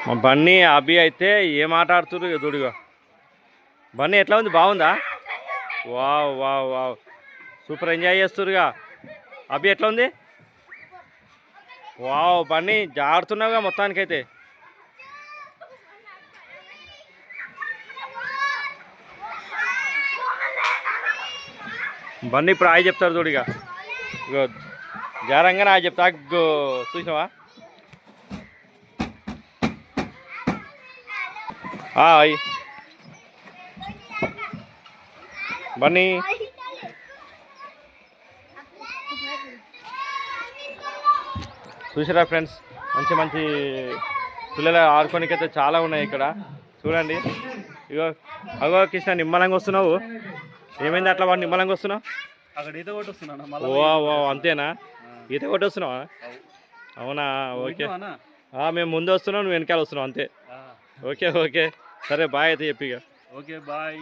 మా బన్నీ అభి అయితే ఏం ఆట ఆడుతున్నారు దూడిగా. బన్నీ ఎట్లా ఉంది, బాగుందా? Wow wow wow, super enjoy చేస్తురుగా. అభి ఎట్లా ఉంది? వావ్ బన్నీ జాడుతున్నావుగా మొత్తానికైతే. బన్నీ ఇప్పుడు ఆయి చెప్తారు చూడిగా. ఇగో జారంగానే ఆయి చెప్తా. చూసినావా? అయ్యి బన్నీ చూసారా ఫ్రెండ్స్, మంచి మంచి పిల్లలు ఆడుకోనికైతే చాలా ఉన్నాయి ఇక్కడ. చూడండి. ఇగో అగో కృష్ణ, నిమ్మలంగా వస్తున్నావు. ఏమైంది అట్లా వాడు నిమ్మలంగా వస్తున్నావు? అక్కడ ఈత కొట్టొస్తున్నాను. ఓ అంతేనా? ఈత కొట్టొస్తున్నావా? అవునా, ఓకే. మేము ముందు వస్తున్నాం, నువ్వు వెనకాల వస్తున్నావు అంతే. ఓకే ఓకే, సరే బాయ్ అయితే చెప్పి. Okay bye.